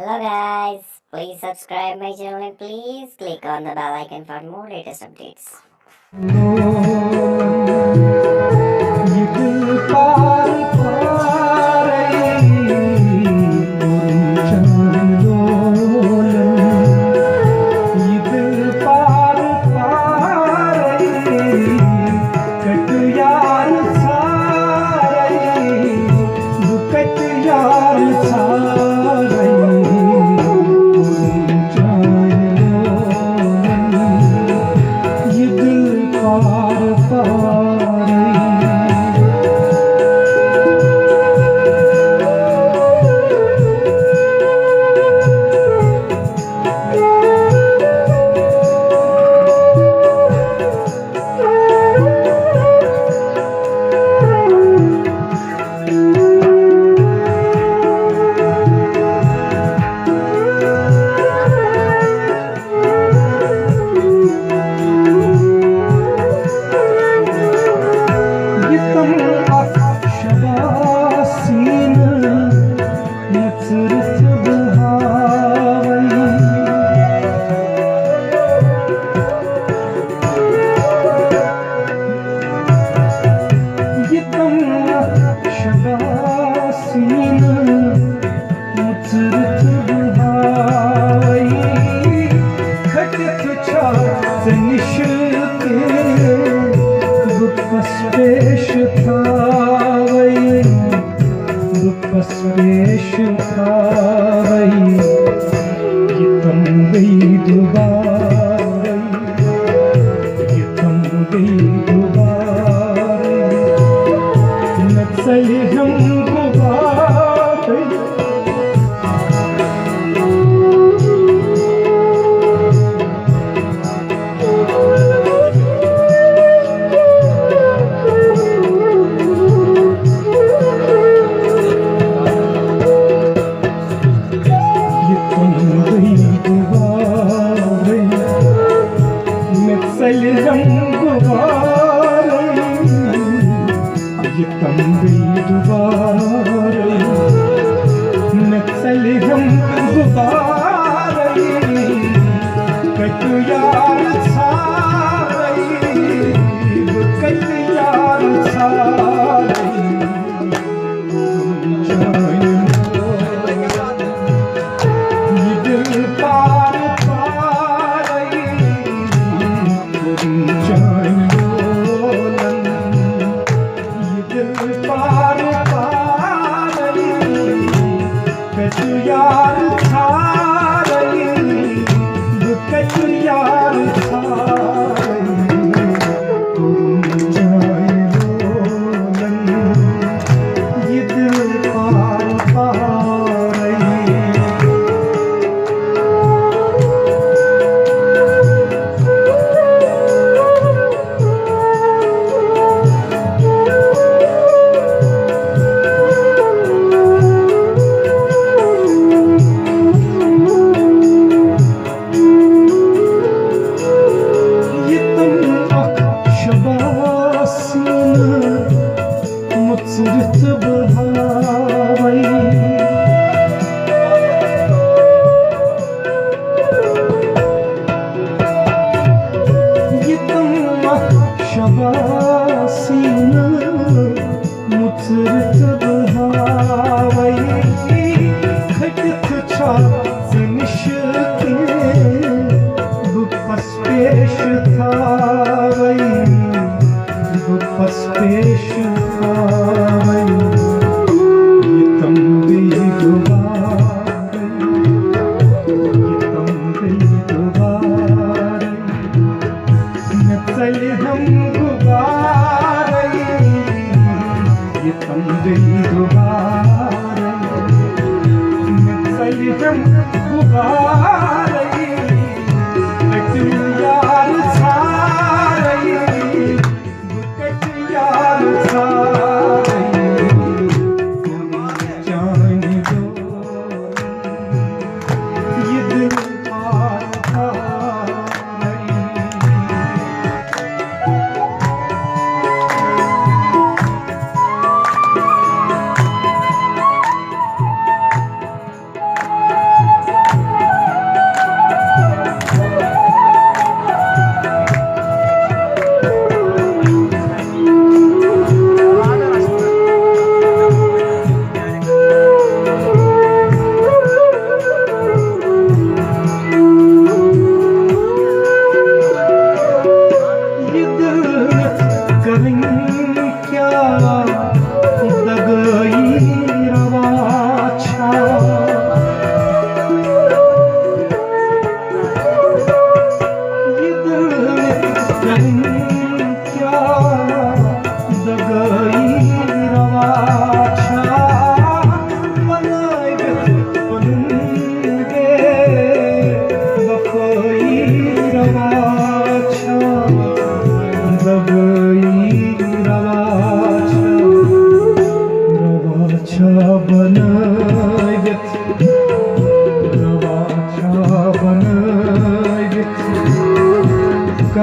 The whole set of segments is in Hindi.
Hello guys, please subscribe my channel and please click on the bell icon for more latest updates.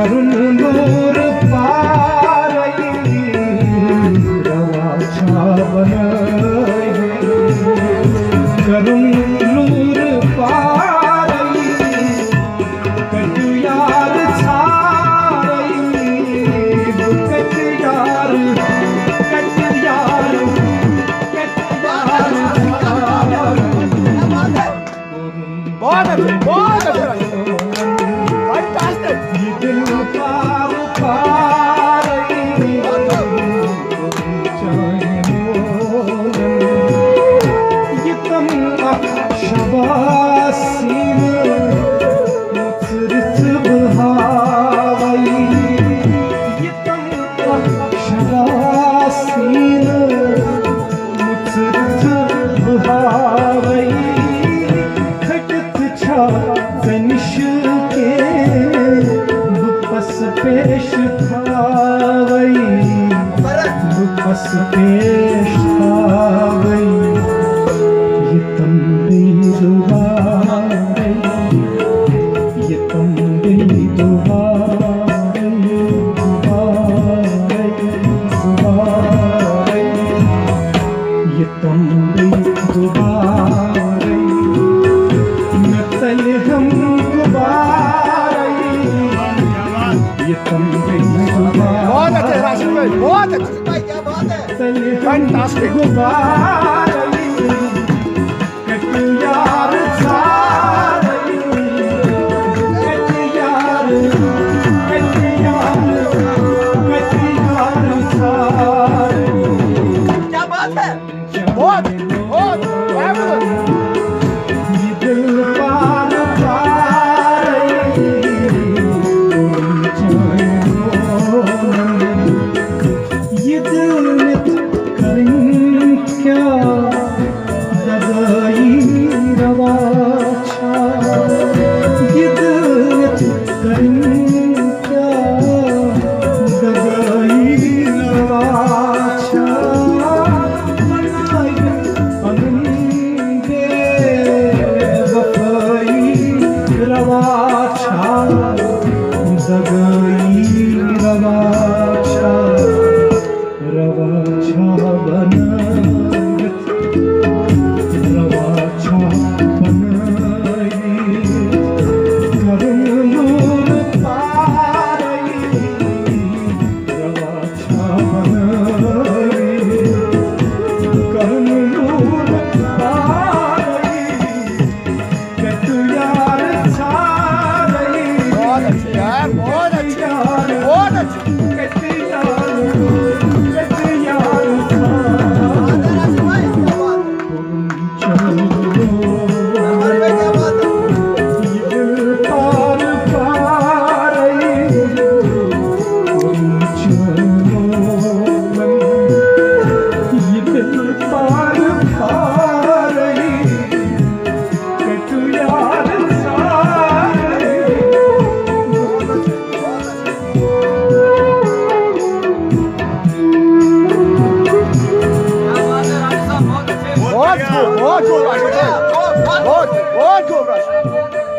करुण नूर पारई रवा छावन करुण नूर पारई कटियार छारई कटियार कटियार बहुत अच्छे फैंटास्टिक ये दिल पार पारई ये तम शबासीन मुतरित बहावई ये तम शबासीन मुतरित बहावई खटत छा तनिश के बुपस पेश खावई बुपस पेश खावई ये तम बेजुबान ये तम बेजुबान ये तम बेजुबान नतल हम गुबारई ये तम बेजुबान बहुत अच्छे राशिद भाई बहुत अच्छे फैंटास्टिक गुबारई कटियार छारई कटियार कटियार कटियार छारई क्या बात है बहुत बहुत fabulous ये दिल पार पारई ये दिल नित करें क्या दगाई रवा छा ये दिल नित करें क्या दगाई रवा छा अनंदे वफाई रवा छा दगाई रवा छा बनायत रवा छा बनायत करुण नूर पारई रवा छा बनायत करुण नूर पारई कटियार छारई बहुत अच्छे यार बहुत अच्छे बहुत अच्छे कटियार बहुत खूब राशिद भाई बहुत खूब राशिद